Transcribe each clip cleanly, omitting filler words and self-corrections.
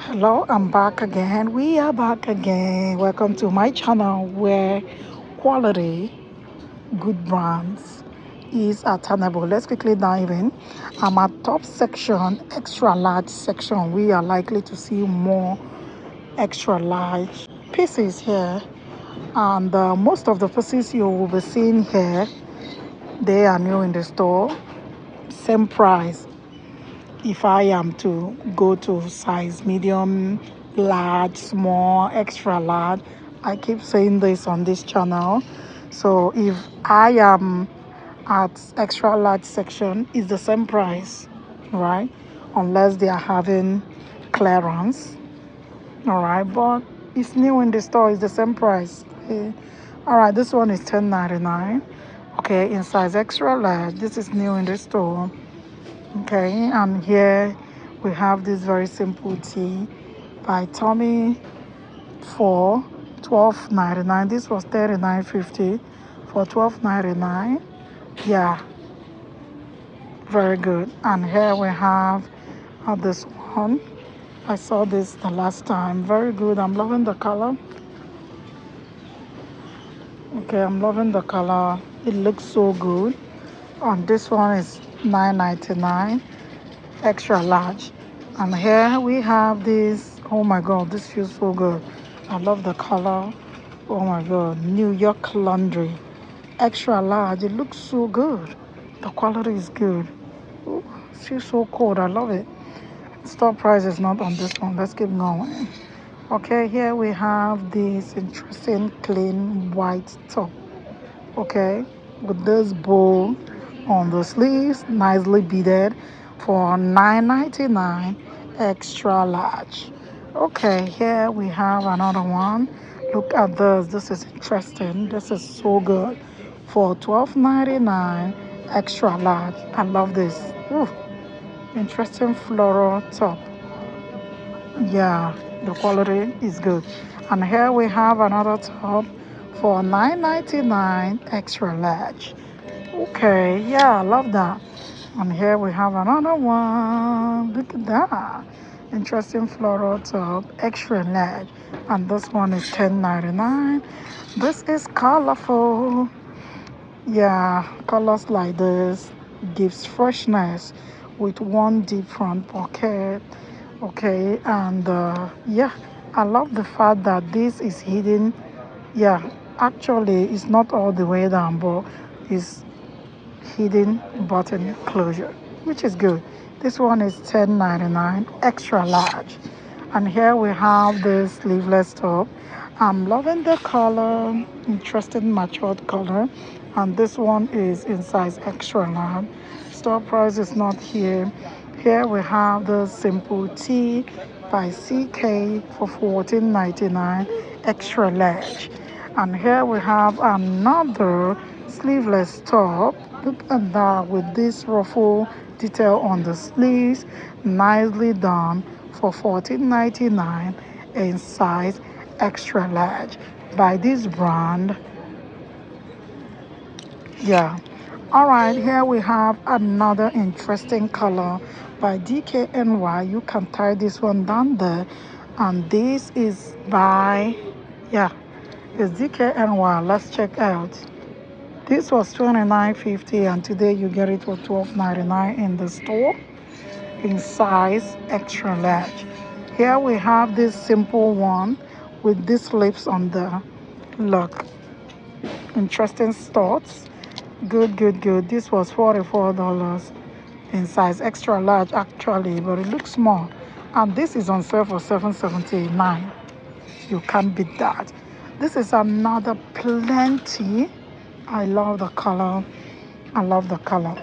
Hello, I'm back again. We are back again. Welcome to my channel where quality, good brands is attainable. Let's quickly dive in. I'm at top section, extra large section. We are likely to see more extra large pieces here. And most of the pieces you will be seeing here, they are new in the store. Same price. If I am to go to size medium, large, small, extra large, I keep saying this on this channel. So if I am at extra large section, it's the same price, right? Unless they are having clearance, all right? But it's new in the store, it's the same price. All right, this one is $10.99. Okay, in size extra large, this is new in the store. Okay, and here we have this very simple tee by Tommy for $12.99. This was $39.50 for $12.99. Yeah, very good. And here we have this one. I saw this the last time. Very good. I'm loving the color. Okay, I'm loving the color. It looks so good. And this one is $9.99. Extra large. And here we have this. Oh my god, this feels so good. I love the color. Oh my god, New York laundry, extra large. It looks so good. The quality is good. Ooh, it feels so cold. I love it. Store price is not on this one. Let's keep going. Okay, here we have this interesting clean white top. Okay, with this bow on the sleeves, nicely beaded for $9.99, extra large. Okay, here we have another one. Look at this. This is interesting. This is so good for $12.99, extra large. I love this. Ooh, interesting floral top. Yeah, the quality is good. And here we have another top for $9.99, extra large. Okay, yeah, I love that. And here we have another one. Look at that. Interesting floral top, extra large. And this one is $10.99. This is colorful. Yeah, colors like this gives freshness with one deep front pocket. Okay, and yeah, I love the fact that this is hidden. Yeah, actually, it's not all the way down, but it's hidden button closure, which is good. This one is $10.99, extra large. And here we have the sleeveless top. I'm loving the color, interesting matured color. And this one is in size extra large. Store price is not here. Here we have the simple tee by CK for $14.99, extra large. And here we have another sleeveless top. Look at that with this ruffle detail on the sleeves, nicely done for $14.99 in size extra large by this brand. Yeah. All right, here we have another interesting color by DKNY. You can tie this one down there. And this is by, yeah, it's DKNY. Let's check out. This was $29.50 and today you get it for $12.99 in the store in size extra large. Here we have this simple one with these lips on the look. Interesting studs. Good, good, good. This was $44 in size extra large actually, but it looks small. And this is on sale for $7.79. You can't beat that. This is another plenty. I love the color. I love the color.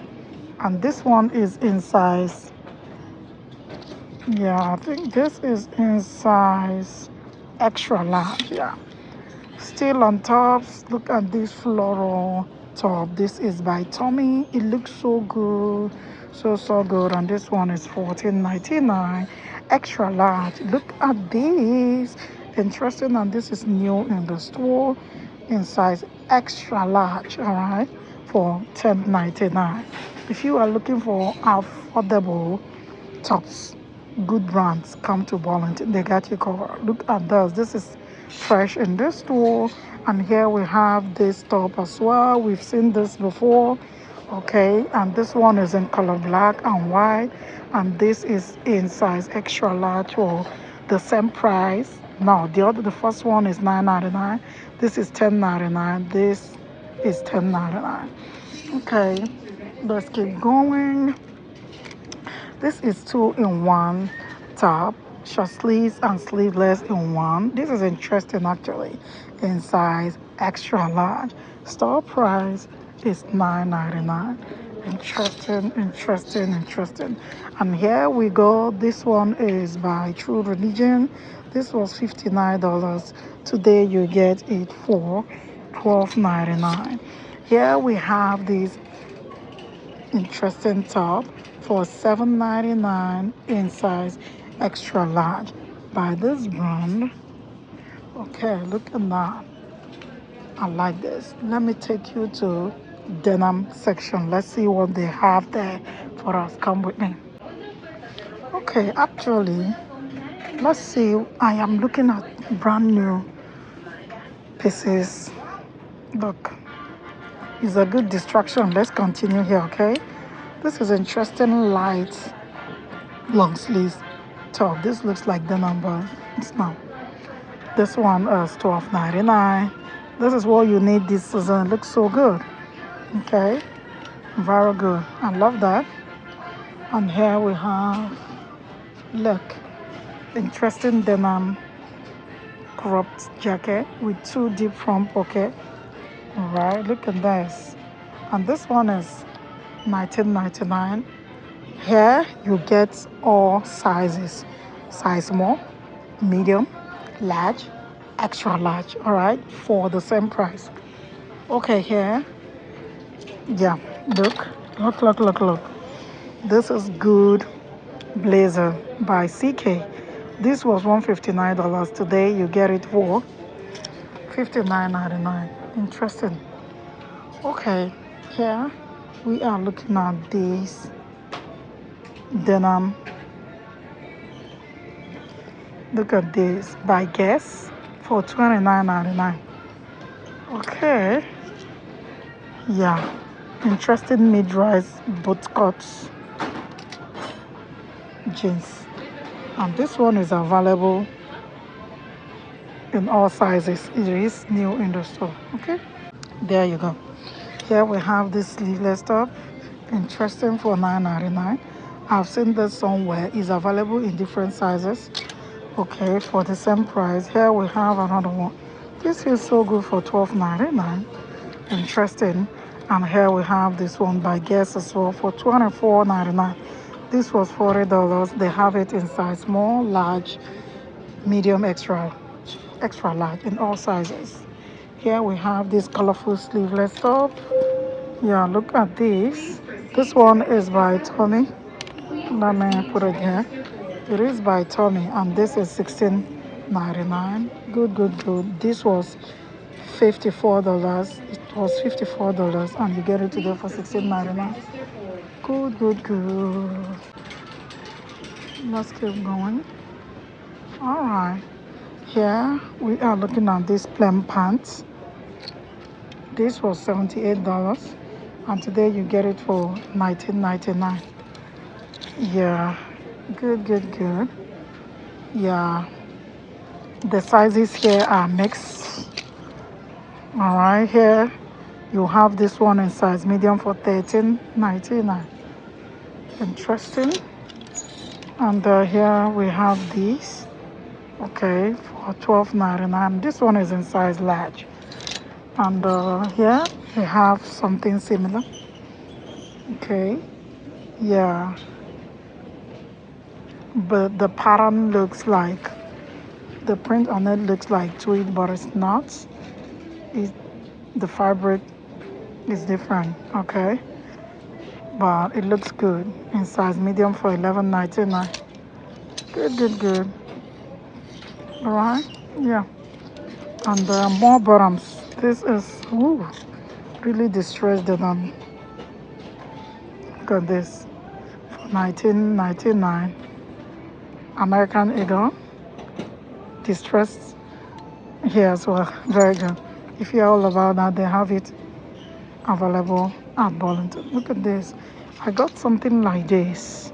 And this one is in size. Yeah, I think this is in size extra large. Yeah. Still on tops. Look at this floral top. This is by Tommy. It looks so good. So good. And this one is $14.99. Extra large. Look at this. Interesting. And this is new in the store in size extra large. All right. For $10.99. If you are looking for affordable tops, good brands come to Burlington, they got you covered. Look at this. This is fresh in this store. And here we have this top as well. We've seen this before. Okay, and this one is in color black and white. And this is in size extra large for the same price. No, the first one is $9.99. This is $10.99. This is $10.99. Okay, let's keep going. This is two-in-one top, short sleeves and sleeveless in one. This is interesting actually, in size extra large. Store price is $9.99. Interesting, interesting, interesting. And here we go. This one is by True Religion. This was $59. Today you get it for $12.99. Here we have this interesting top for $7.99 in size extra large by this brand. Okay, look at that. I like this. Let me take you to denim section. Let's see what they have there for us. Come with me. Okay, actually, let's see. I am looking at brand new pieces. Look, it's a good distraction. Let's continue here, okay? This is interesting light long sleeves top. This looks like denim, but it's not. This one is $12.99. This is what you need this season. It looks so good. Okay, very good. I love that. And here we have, look, interesting denim cropped jacket with two deep front pocket. All right, look at this. And this one is $19.99. Here you get all sizes. Size small, medium, large, extra large, all right, for the same price. Okay, here, yeah, look. This is good blazer by CK. This was $159. Today you get it for $59.99. Interesting. Okay, here we are looking at this denim. Look at this by Guess for $29.99. Okay, yeah, interesting mid-rise boot cuts jeans, and this one is available in all sizes. It is new in the store. Okay, there you go. Here we have this sleeveless top, interesting, for $9.99. I've seen this somewhere. It's available in different sizes. Okay, for the same price. Here we have another one. This is so good for $12.99. Interesting. And here we have this one by Guess as well for $24.99. This was $40. They have it in size small, large, medium, extra large in all sizes. Here we have this colorful sleeveless top. Yeah, look at this. This one is by Tommy. Let me put it here. It is by Tommy, and this is $16.99. Good. This was $54. It was $54, and you get it today for $16.99. Good. Let's keep going. All right. Here we are looking at this plain pants. This was $78, and today you get it for $19.99. Yeah, good. Yeah, the sizes here are mixed. All right, here you have this one in size medium for $13.99. Interesting. And here we have these, okay, for $12.99. This one is in size large. And here we have something similar. Okay, yeah, but the pattern looks like, the print on it looks like tweed, but it's not. The fabric is different, okay, but it looks good in size medium for $11.99. Good. All right, yeah. And more bottoms. This is really distressed denim. Look at this for $19.99. American Eagle, distressed here as well. Very good. If you're all about that, they have it available at Burlington. Look at this. I got something like this,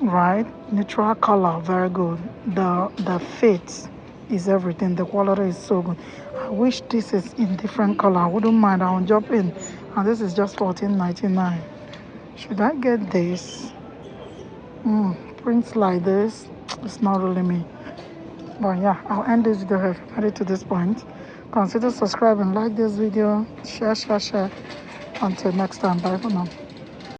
right? Neutral color, very good. The fit is everything. The quality is so good. I wish this is in different color. I wouldn't mind. I'll jump in. And this is just $14.99. Should I get this? Prints like this, it's not really me. But yeah, I'll end this video if you made it to this point. Consider subscribing, like this video, share. Until next time, bye for now.